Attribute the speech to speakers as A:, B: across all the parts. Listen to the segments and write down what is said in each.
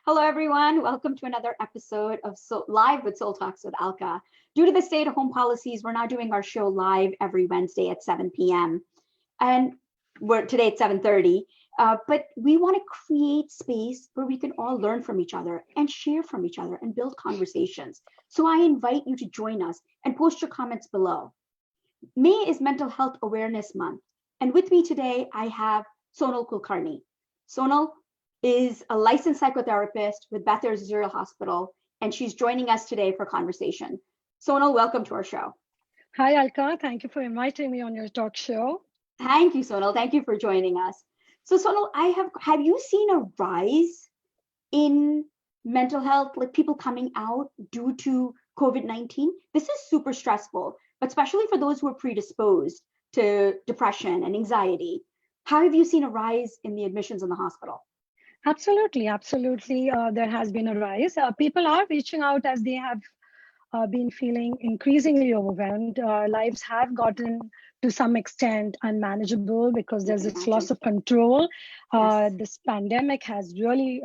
A: Hello, everyone. Welcome to another episode of Live with Soul Talks with Alka. Due to the stay-at-home policies, we're now doing our show live every Wednesday at 7 p.m. And we're today at 7:30. But we want to create space where we can all learn from each other and share from each other and build conversations. So I invite you to join us and post your comments below. May is Mental Health Awareness Month. And with me today, I have Sonal Kulkarni. Sonal is a licensed psychotherapist with Beth Israel Hospital, and she's joining us today for conversation. Sonal, welcome to our show.
B: Hi, Alka. Thank you for inviting me on your talk show.
A: Thank you, Sonal. Thank you for joining us. So, Sonal, have you seen a rise in mental health, like people coming out due to COVID-19? This is super stressful, but especially for those who are predisposed to depression and anxiety. How have you seen a rise in the admissions in the hospital?
B: Absolutely. There has been a rise. People are reaching out as they have been feeling increasingly overwhelmed. Lives have gotten to some extent unmanageable because there's this loss of control.
A: Yes.
B: This pandemic has really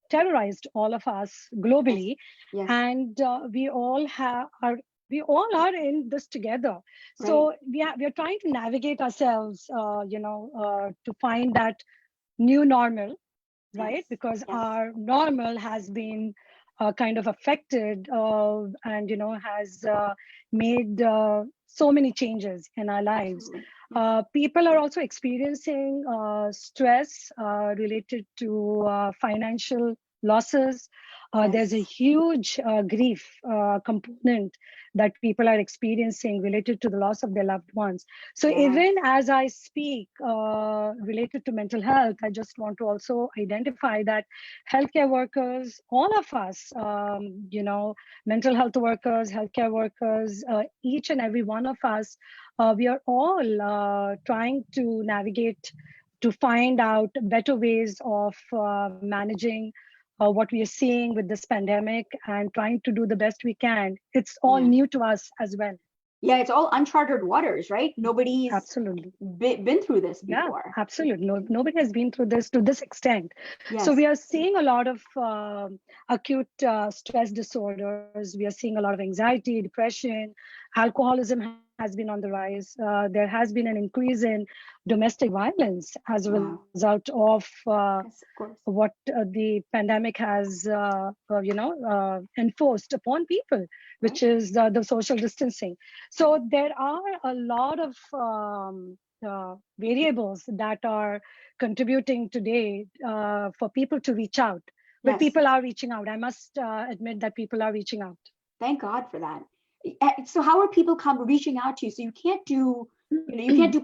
B: terrorized all of us globally,
A: Yes.
B: and we all are in this together. So we are trying to navigate ourselves, to find that new normal. Right? Because our normal has been kind of affected and, has made so many changes in our lives. People are also experiencing stress related to financial losses. There's a huge grief component that people are experiencing related to the loss of their loved ones. So even as I speak related to mental health, I just want to also identify that healthcare workers, all of us, mental health workers, healthcare workers, each and every one of us, we are all trying to navigate to find out better ways of managing what we are seeing with this pandemic and trying to do the best we can. It's all new to us as well.
A: Yeah, it's all uncharted waters, right? Nobody's
B: absolutely
A: been through this before.
B: Yeah, absolutely. Nobody has been through this to this extent.
A: Yes.
B: So we are seeing a lot of acute stress disorders. We are seeing a lot of anxiety, depression, alcoholism has been on the rise. There has been an increase in domestic violence as a result of what the pandemic has, enforced upon people, which is the social distancing. So there are a lot of variables that are contributing today for people to reach out. But people are reaching out. I must admit that people are reaching out.
A: Thank God for that. So how are people reaching out to you? So you can't do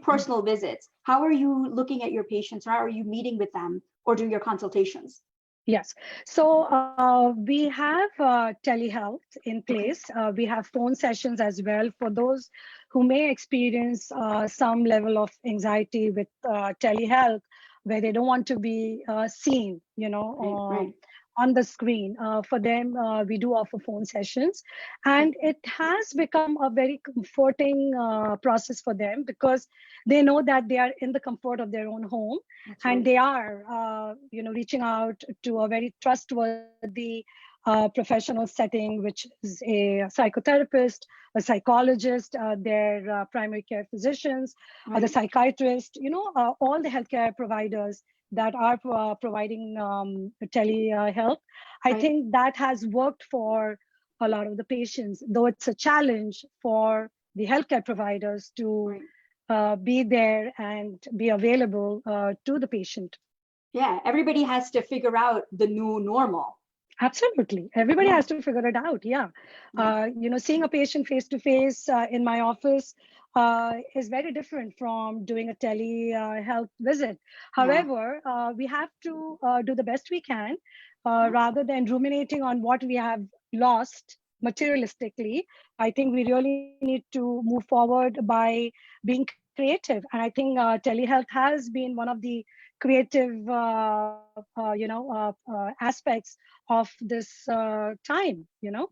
A: personal visits. How are you looking at your patients? How are you meeting with them or doing your consultations?
B: Yes. So we have telehealth in place. We have phone sessions as well for those who may experience some level of anxiety with telehealth, where they don't want to be seen, on the screen. For them, we do offer phone sessions, and it has become a very comforting process for them because they know that they are in the comfort of their own home. And they are, reaching out to a very trustworthy professional setting, which is a psychotherapist, a psychologist, their primary care physicians, the psychiatrist, all the healthcare providers that are providing telehealth. I think that has worked for a lot of the patients, though it's a challenge for the healthcare providers to be there and be available to the patient.
A: Yeah, everybody has to figure out the new normal.
B: Absolutely. Everybody has to figure it out. Yeah. Seeing a patient face to face in my office is very different from doing a telehealth visit. However, we have to do the best we can rather than ruminating on what we have lost materialistically. I think we really need to move forward by being creative. And I think telehealth has been one of the creative aspects of this time.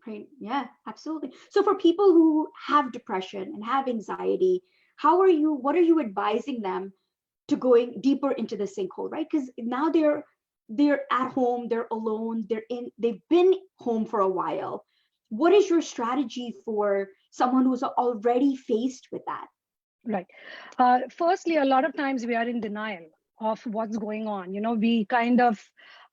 A: Right. Yeah, absolutely. So for people who have depression and have anxiety, what are you advising them to going deeper into the sinkhole, right? Because now they're they're at home, they're alone, they've been home for a while. What is your strategy for someone who's already faced with that?
B: Right. Firstly, a lot of times we are in denial of what's going on. We kind of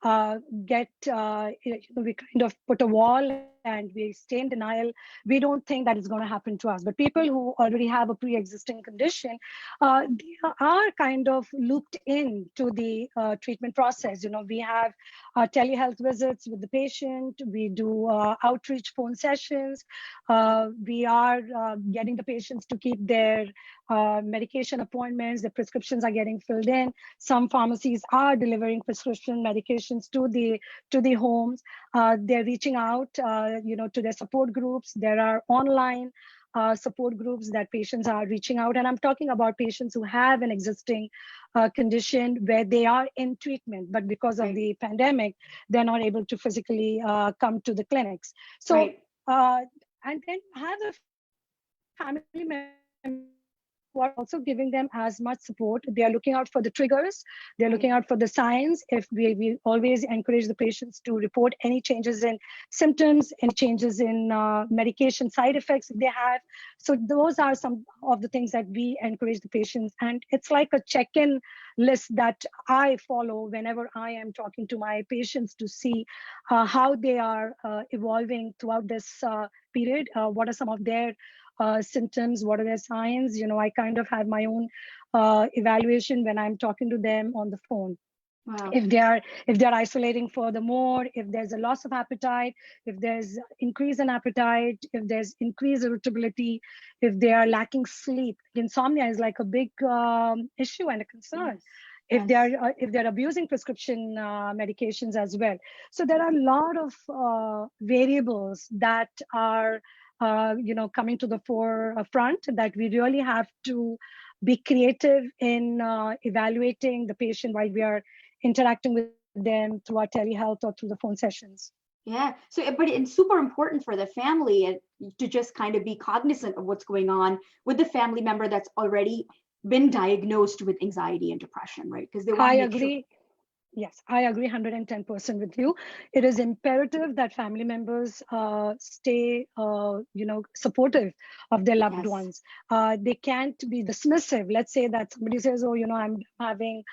B: uh, we kind of put a wall and we stay in denial. We don't think that it's going to happen to us. But people who already have a pre-existing condition, they are kind of looped into the treatment process. We have telehealth visits with the patient. We do outreach phone sessions. We are getting the patients to keep their medication appointments. The prescriptions are getting filled in. Some pharmacies are delivering prescription medications to the homes. They're reaching out, to their support groups. There are online support groups that patients are reaching out, and I'm talking about patients who have an existing condition where they are in treatment, but because of the pandemic, they're not able to physically come to the clinics. So, and then have a family member who are also giving them as much support. They are looking out for the triggers. They're looking out for the signs. If we always encourage the patients to report any changes in symptoms, any changes in medication side effects if they have. So those are some of the things that we encourage the patients. And it's like a check-in list that I follow whenever I am talking to my patients to see how they are evolving throughout this period. What are some of their symptoms, what are their signs? I kind of have my own evaluation when I'm talking to them on the phone.
A: Wow.
B: If they're isolating furthermore, if there's a loss of appetite, if there's increase in appetite, if there's increased irritability, if they are lacking sleep. Insomnia is like a big issue and a concern. Yes. If they're abusing prescription medications as well. So there are a lot of variables that are coming to the forefront that we really have to be creative in evaluating the patient while we are interacting with them through our telehealth or through the phone sessions.
A: Yeah. So, but it's super important for the family to just kind of be cognizant of what's going on with the family member that's already been diagnosed with anxiety and depression, right? Because they want to make
B: agree. Sure. Yes, I agree 110% with you. It is imperative that family members stay, supportive of their loved ones. They can't be dismissive. Let's say that somebody says, oh, I'm having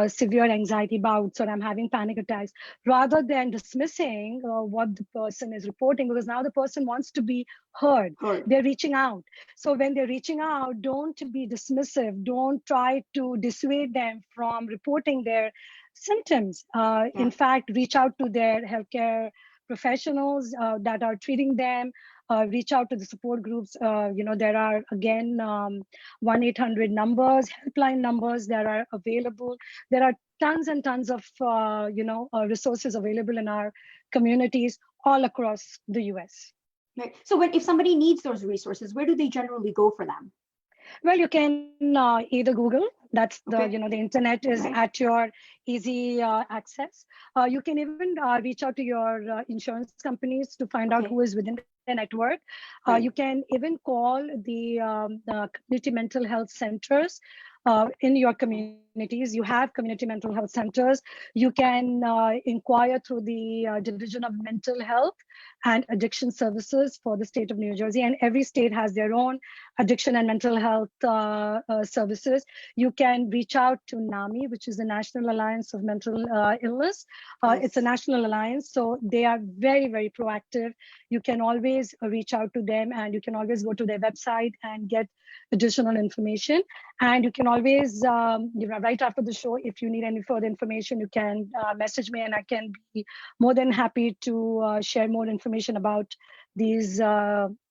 B: severe anxiety bouts or I'm having panic attacks, rather than dismissing what the person is reporting, because now the person wants to be heard. They're reaching out. So when they're reaching out, don't be dismissive. Don't try to dissuade them from reporting their symptoms. In fact, reach out to their healthcare professionals that are treating them. Reach out to the support groups. There are, again, 1-800 numbers, helpline numbers that are available. There are tons and tons of resources available in our communities all across the US.
A: Right. So if somebody needs those resources, where do they generally go for them?
B: Well, you can either Google. That's the the internet is at your easy access. You can even reach out to your insurance companies to find out who is within the network. You can even call the community mental health centers in your communities. You have community mental health centers. You can inquire through the Division of Mental Health and Addiction Services for the state of New Jersey. And every state has their own addiction and mental health services. You can reach out to NAMI, which is the National Alliance of Mental Illness. It's a national alliance, so they are very, very proactive. You can always reach out to them, and you can always go to their website and get additional information. And you can always, right after the show, if you need any further information, you can message me, and I can be more than happy to share more information about these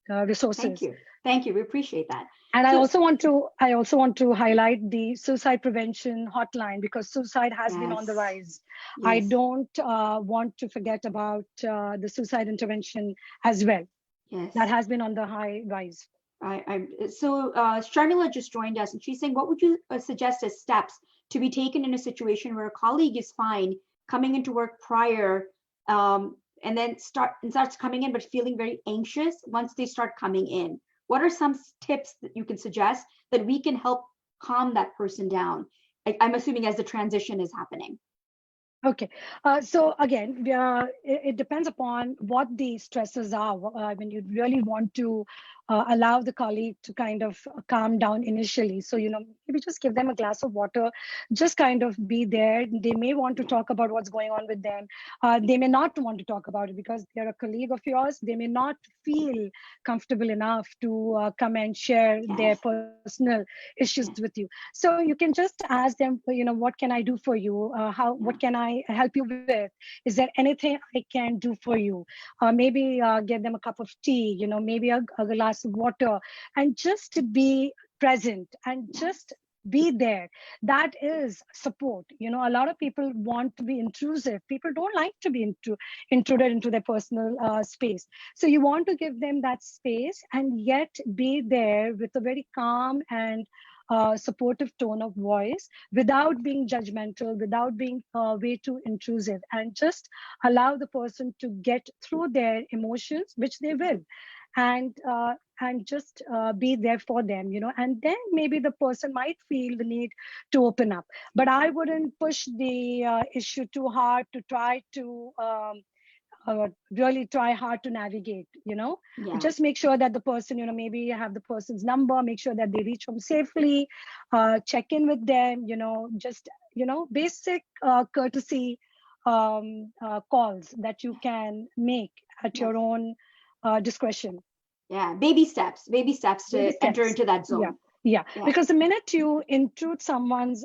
B: resources.
A: Thank you. We appreciate that.
B: And I also want to highlight the suicide prevention hotline, because suicide has been on the rise. I don't want to forget about the suicide intervention as well. That has been on the high rise.
A: So Sharmila just joined us, and she's saying, what would you suggest as steps to be taken in a situation where a colleague is fine coming into work prior and then starts coming in but feeling very anxious once they start coming in? What are some tips that you can suggest that we can help calm that person down? I'm assuming as the transition is happening.
B: Okay. So again, it depends upon what the stresses are. When you really want to allow the colleague to kind of calm down initially. So, maybe just give them a glass of water, just kind of be there. They may want to talk about what's going on with them. They may not want to talk about it because they're a colleague of yours. They may not feel comfortable enough to come and share their
A: Yes.
B: personal issues with
A: Yes.
B: you. So you can just ask them, what can I do for you? What
A: Yeah.
B: can I help you with? Is there anything I can do for you? Maybe give them a cup of tea, maybe a glass of water, and just to be present and
A: Yeah.
B: just be there. That is support. A lot of people want to be intrusive. People don't like to be intruded into their personal space. So you want to give them that space and yet be there with a very calm and supportive tone of voice without being judgmental, without being way too intrusive, and just allow the person to get through their emotions, which they will, and just be there for them, and then maybe the person might feel the need to open up. But I wouldn't push the issue too hard to try to really try hard to navigate.
A: Yeah.
B: Just make sure that the person, maybe you have the person's number, make sure that they reach home safely, check in with them, just basic courtesy calls that you can make at
A: Yes.
B: your own discretion.
A: Yeah. Baby steps
B: Baby
A: to enter
B: steps.
A: into that
B: Yeah.
A: zone.
B: Yeah.
A: Yeah.
B: Because the minute you intrude someone's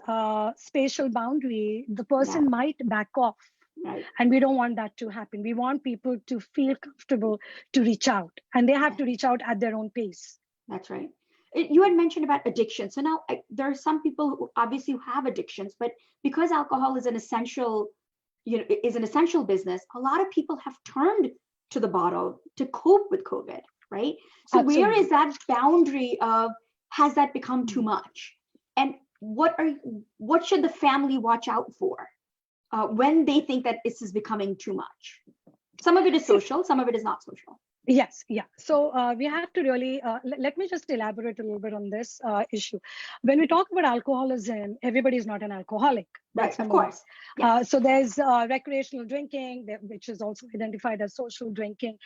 B: spatial boundary, the
A: Yeah.
B: person might back off.
A: Right.
B: And we don't want that to happen. We want people to feel comfortable to reach out, and they have
A: Yeah.
B: to reach out at their own pace.
A: That's right. You had mentioned about addiction. So now there are some people who obviously have addictions, but because alcohol is an essential, is an essential business, a lot of people have turned to the bottle to cope with COVID, right? So where is
B: Absolutely.
A: that boundary of, has that become too
B: Mhm.
A: much? And what should the family watch out for when they think that this is becoming too much? Some of it is
B: See,
A: social, some of it is not social.
B: yes, yeah. So we have to really, let me just elaborate a little bit on this issue. When we talk about alcoholism, everybody is not an alcoholic.
A: Right,
B: That's
A: of
B: number one.
A: course. Yes.
B: So there's recreational drinking, which is also identified as social drinking.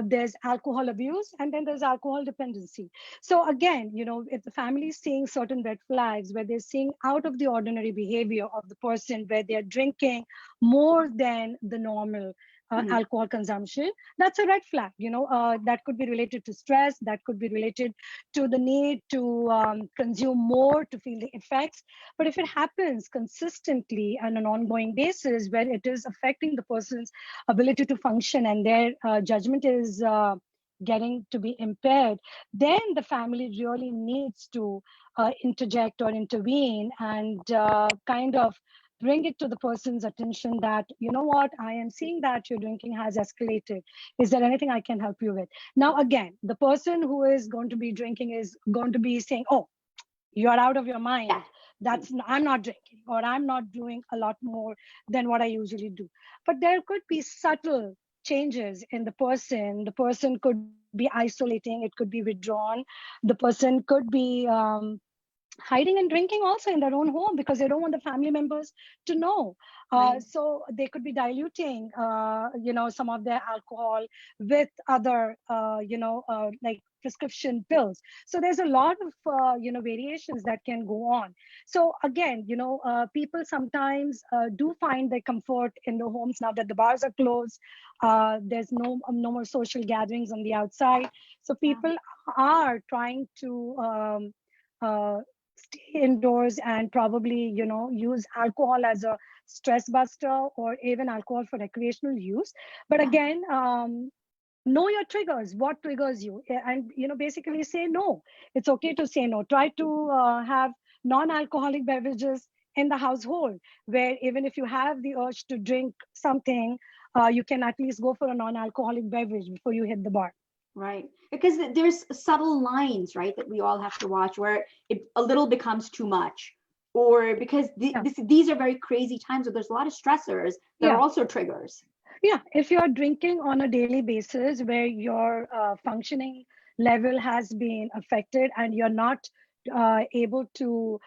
B: There's alcohol abuse, and then there's alcohol dependency. So again, if the family is seeing certain red flags where they're seeing out of the ordinary behavior of the person, where they're drinking more than the normal
A: Mhm.
B: alcohol consumption, that's a red flag. That could be related to stress, that could be related to the need to consume more to feel the effects. But if it happens consistently on an ongoing basis, where it is affecting the person's ability to function and their judgment is getting to be impaired, then the family really needs to interject or intervene and kind of bring it to the person's attention that, what, I am seeing that your drinking has escalated. Is there anything I can help you with? Now, again, the person who is going to be drinking is going to be saying, oh, you're out of your
A: Yeah.
B: mind. I'm not drinking, or I'm not doing a lot more than what I usually do. But there could be subtle changes in the person. The person could be isolating, it could be withdrawn. The person could be hiding and drinking also in their own home because they don't want the family members to know.
A: Right.
B: So they could be diluting, some of their alcohol with other, like prescription pills. So there's a lot of, variations that can go on. So again, people sometimes do find their comfort in the homes now that the bars are closed. There's no more social gatherings on the outside. So
A: Yeah.
B: people are trying to uh, stay indoors and probably use alcohol as a stress buster or even alcohol for recreational use. But
A: Yeah.
B: again, know your triggers, what triggers you, and basically say no. It's okay to say no. Try to have non-alcoholic beverages in the household, where even if you have the urge to drink something, you can at least go for a non-alcoholic beverage before you hit the bar.
A: Right. Because there's subtle lines, right, that we all have to watch where it a little becomes too much. Or because
B: Yeah.
A: these are very crazy times where there's a lot of stressors that are
B: Yeah.
A: also triggers.
B: Yeah, if you're drinking on a daily basis where your functioning level has been affected and you're not able to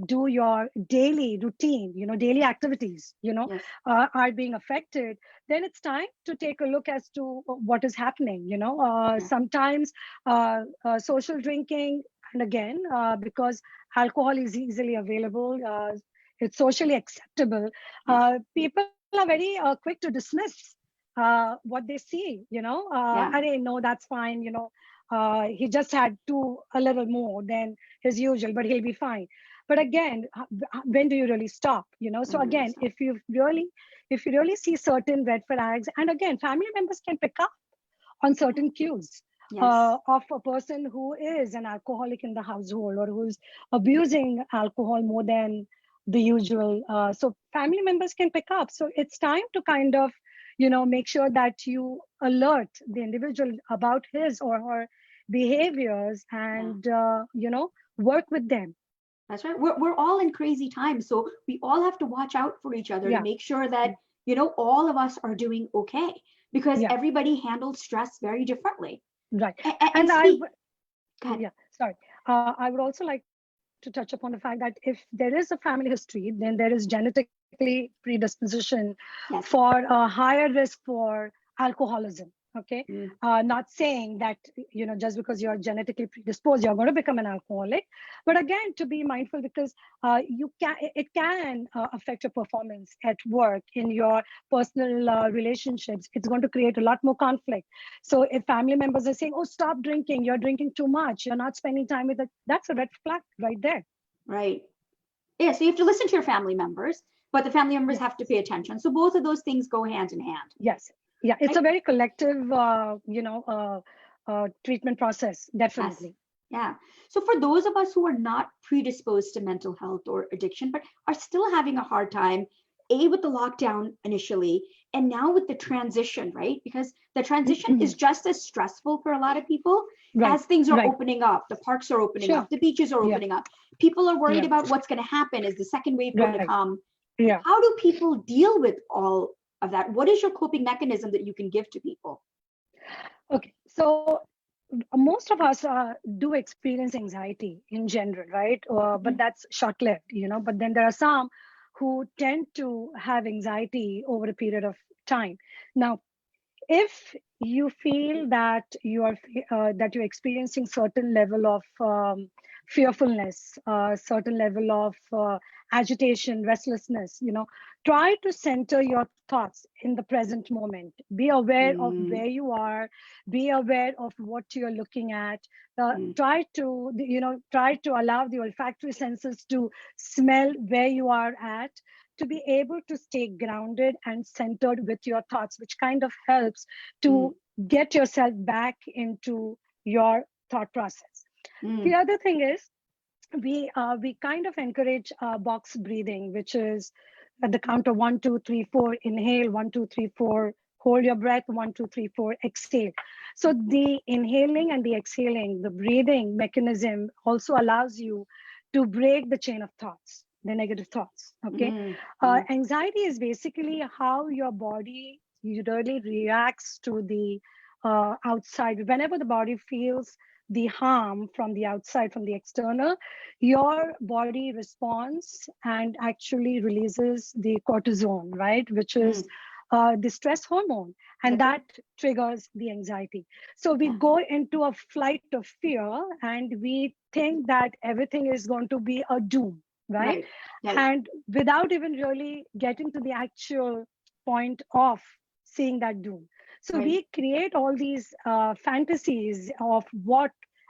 B: do your daily routine, daily activities,
A: Yes.
B: are being affected, then it's time to take a look as to what is happening.
A: Yeah.
B: Sometimes social drinking, and again, because alcohol is easily available, it's socially acceptable.
A: Yes.
B: People are very quick to dismiss what they see.
A: Yeah.
B: I didn't know, that's fine. He just had a little more than his usual, but he'll be fine. But again, when do you really stop? So
A: When do we
B: again,
A: stop?
B: if you really see certain red flags, and again, family members can pick up on certain cues
A: Yes.
B: of a person who is an alcoholic in the household, or who's abusing alcohol more than the usual. So family members can pick up. So it's time to kind of, make sure that you alert the individual about his or her behaviors,
A: Yeah.
B: and, work with them.
A: That's right. We're all in crazy times. So we all have to watch out for each other to
B: Yeah.
A: make sure that, all of us are doing okay, because
B: Yeah.
A: everybody handles stress very differently.
B: Right.
A: And
B: And
A: speak, go ahead.
B: yeah, sorry. I would also like to touch upon the fact that if there is a family history, then there is genetically predisposition
A: Yes.
B: for a higher risk for alcoholism. Okay.
A: Mm.
B: Not saying that, just because you're genetically predisposed, you're going to become an alcoholic. But again, to be mindful, because it can affect your performance at work, in your personal relationships. It's going to create a lot more conflict. So if family members are saying, oh, stop drinking, you're drinking too much, you're not spending time with it, that's a red flag right there.
A: Right. Yeah. So you have to listen to your family members, but the family members
B: Yes.
A: have to pay attention. So both of those things go hand in hand.
B: Yes. Yeah. It's
A: Right?
B: a very collective, treatment process,
A: Yes.
B: definitely.
A: Yeah. So for those of us who are not predisposed to mental health or addiction, but are still having a hard time, with the lockdown initially, and now with the transition, right? Because the transition is just as stressful for a lot of people
B: Right.
A: as things are
B: Right.
A: opening up. The parks are opening
B: Sure.
A: up, the beaches are
B: Yeah.
A: opening up. People are worried
B: Yeah.
A: about what's going to happen. Is the second wave going to
B: Right.
A: come?
B: Yeah.
A: How do people deal with all of that? What is your coping mechanism that you can give to people?
B: Okay. So most of us do experience anxiety in general, right? But
A: Mhm.
B: that's short-lived, But then there are some who tend to have anxiety over a period of time. Now, if you feel that you're experiencing certain level of fearfulness, certain level of agitation, restlessness, try to center your thoughts in the present moment. Be aware of
A: Mm,
B: where you are. Be aware of what you're looking at.
A: mm,
B: Try to allow the olfactory senses to smell where you are at, to be able to stay grounded and centered with your thoughts, which kind of helps
A: mm,
B: to get yourself back into your thought process. The
A: mm.
B: other thing is, we kind of encourage box breathing, which is at the count of 1, 2, 3, 4, inhale, 1, 2, 3, 4, hold your breath, 1, 2, 3, 4, exhale. So the inhaling and the exhaling, the breathing mechanism also allows you to break the chain of thoughts, the negative thoughts. Okay.
A: Mm, mm,
B: Anxiety is basically how your body usually reacts to the outside. Whenever the body feels the harm from the outside, from the external, your body responds and actually releases the cortisone, right? Which is
A: mm.
B: the stress hormone, and
A: That's right.
B: that triggers the anxiety. So we
A: Yeah.
B: go into a flight of fear, and we think that everything is going to be a doom, right?
A: Right. Right.
B: And without even really getting to the actual point of seeing that doom. So
A: Right.
B: we create all these fantasies of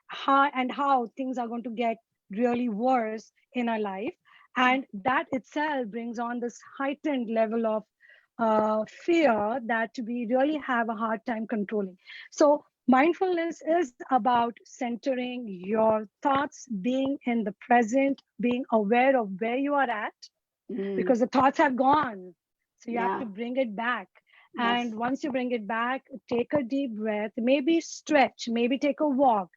B: how things are going to get really worse in our life. And that itself brings on this heightened level of fear that we really have a hard time controlling. So mindfulness is about centering your thoughts, being in the present, being aware of where you are at,
A: Mm,
B: because the thoughts have gone. So you have
A: yeah.
B: to bring it back.
A: Yes.
B: And once you bring it back, take a deep breath, maybe stretch, maybe take a walk,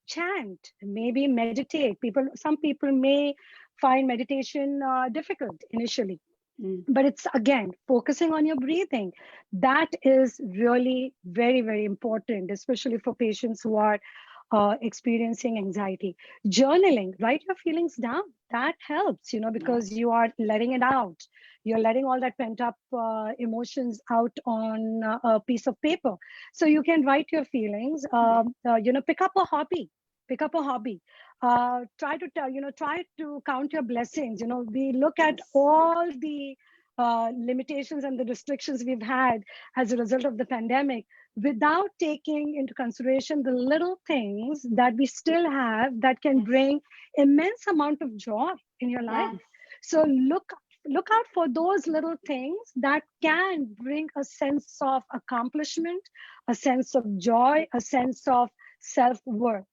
B: chant, maybe meditate. Some people may find meditation difficult initially,
A: Mm,
B: but it's again focusing on your breathing. That is really very, very important, especially for patients who are experiencing anxiety. Journaling, write your feelings down. That helps, because you are letting it out. You're letting all that pent up emotions out on a piece of paper. So you can write your feelings. Pick up a hobby. Pick up a hobby. Try to count your blessings. We look at all the limitations and the restrictions we've had as a result of the pandemic, without taking into consideration the little things that we still have that can bring immense amount of joy in your life. So look out for those little things that can bring a sense of accomplishment, a sense of joy, a sense of self-worth.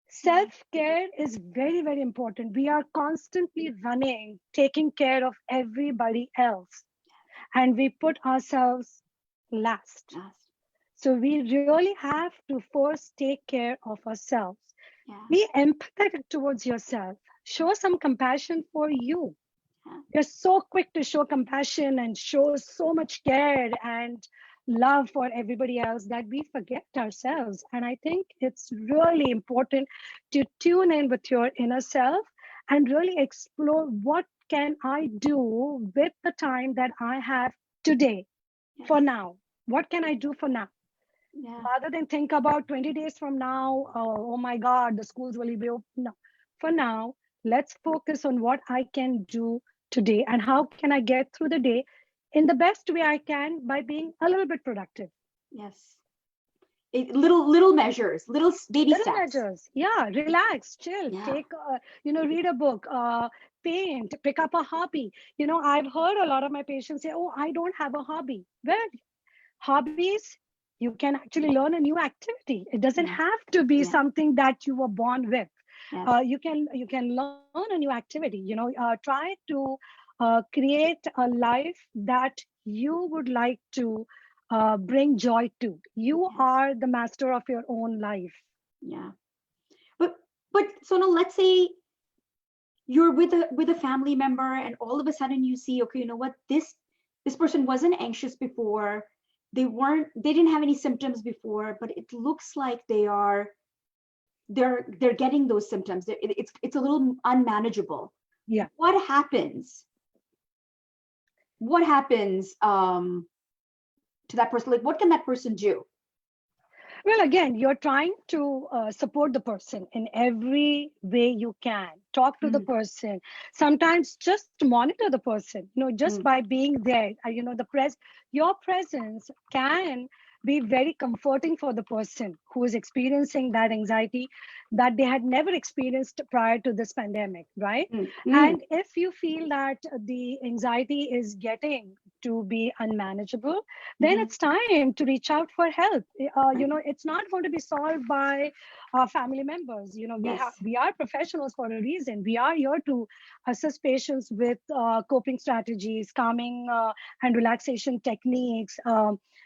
B: Self-care is very, very important. We are constantly running, taking care of everybody else, and we put ourselves last. So we really have to first take care of ourselves. Be empathetic towards yourself. Show some compassion for you. We're so quick to show compassion and show so much care and love for everybody else that we forget ourselves. And I think it's really important to tune in with your inner self and really explore, what can I do with the time that I have today, for now? What can I do for now? Rather than think about 20 days from now, oh my God, the schools will be open. No, for now, let's focus on what I can do today and how can I get through the day in the best way I can by being a little bit productive.
A: Little measures, little baby steps.
B: Measures. Yeah, relax, chill, take, read a book, paint, pick up a hobby. I've heard a lot of my patients say, oh, I don't have a hobby. Well, hobbies, you can actually learn a new activity. It doesn't have to be something that you were born with. You can learn a new activity. Try to create a life that you would like to bring joy to. You are the master of your own life.
A: But Sonal, let's say you're with a family member, and all of a sudden you see, okay, you know what, this person wasn't anxious before. They didn't have any symptoms before, but it looks like they're getting those symptoms. It's a little unmanageable. What happens? What happens to that person? Like, what can that person do?
B: Well, again, you're trying to support the person in every way you can. Talk to the person. Sometimes just monitor the person, just by being there. Your presence can be very comforting for the person who is experiencing that anxiety that they had never experienced prior to this pandemic, right? And if you feel that the anxiety is getting to be unmanageable, then it's time to reach out for help. It's not going to be solved by our family members. We are professionals for a reason. We are here to assist patients with coping strategies, calming and relaxation techniques.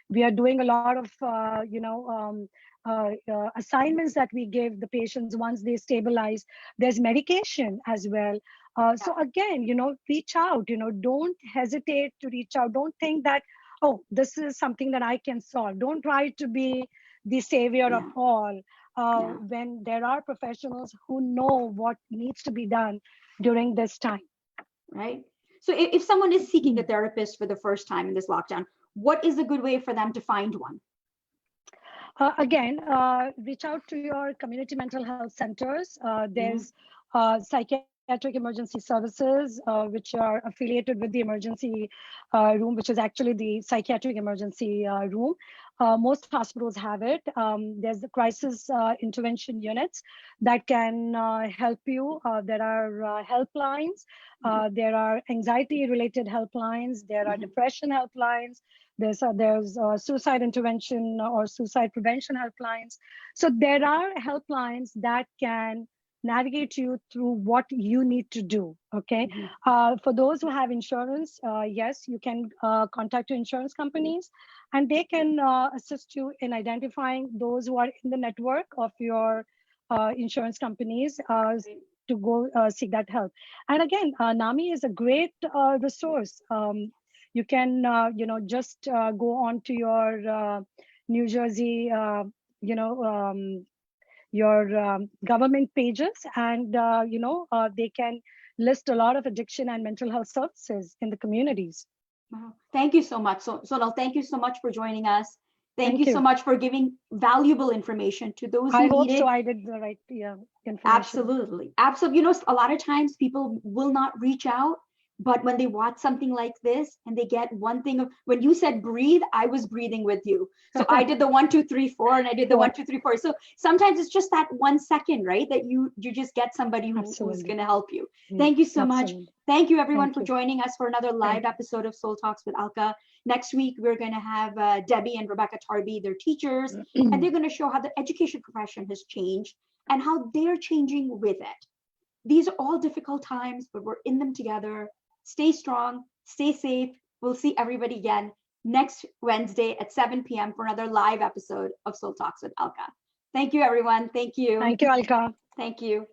B: We are doing a lot of assignments that we give the patients once they stabilize. There's medication as well. So again, reach out. Don't hesitate to reach out. Don't think that, oh, this is something that I can solve. Don't try to be the savior of all. When there are professionals who know what needs to be done during this time.
A: Right. So if someone is seeking a therapist for the first time in this lockdown, what is a good way for them to find one?
B: Again, reach out to your community mental health centers. There's psychiatric emergency services, which are affiliated with the emergency room, which is actually the psychiatric emergency room. Most hospitals have it. There's the crisis intervention units that can help you. There are helplines. There are anxiety-related helplines. There are depression helplines. There's suicide intervention or suicide prevention helplines. So there are helplines that can navigate you through what you need to do. Okay. For those who have insurance, yes, you can contact your insurance companies, and they can assist you in identifying those who are in the network of your insurance companies to go seek that help. And again, NAMI is a great resource. You can, just go on to your New Jersey, your government pages, and they can list a lot of addiction and mental health services in the communities.
A: Wow. Thank you so much. So, Sonal, thank you so much for joining us. Thank you so
B: you.
A: much for giving valuable information to those who
B: I hope
A: need it.
B: so. I did the right information.
A: Absolutely. Absolutely. You know, a lot of times people will not reach out, but when they watch something like this and they get one thing of, when you said breathe, I was breathing with you. So I did the 1, 2, 3, 4, and I did the 1, 2, 3, 4. So sometimes it's just that 1 second, right? That you just get somebody who's going to help you. Thank you so much. Thank you everyone for joining us for another live episode of Soul Talks with Alka. Next week, we're going to have Debbie and Rebecca Tarby, they're teachers, and they're going to show how the education profession has changed and how they're changing with it. These are all difficult times, but we're in them together. Stay strong, stay safe. We'll see everybody again next Wednesday at 7 p.m. for another live episode of Soul Talks with Alka. Thank you, everyone. Thank you.
B: Thank you, Alka.
A: Thank you.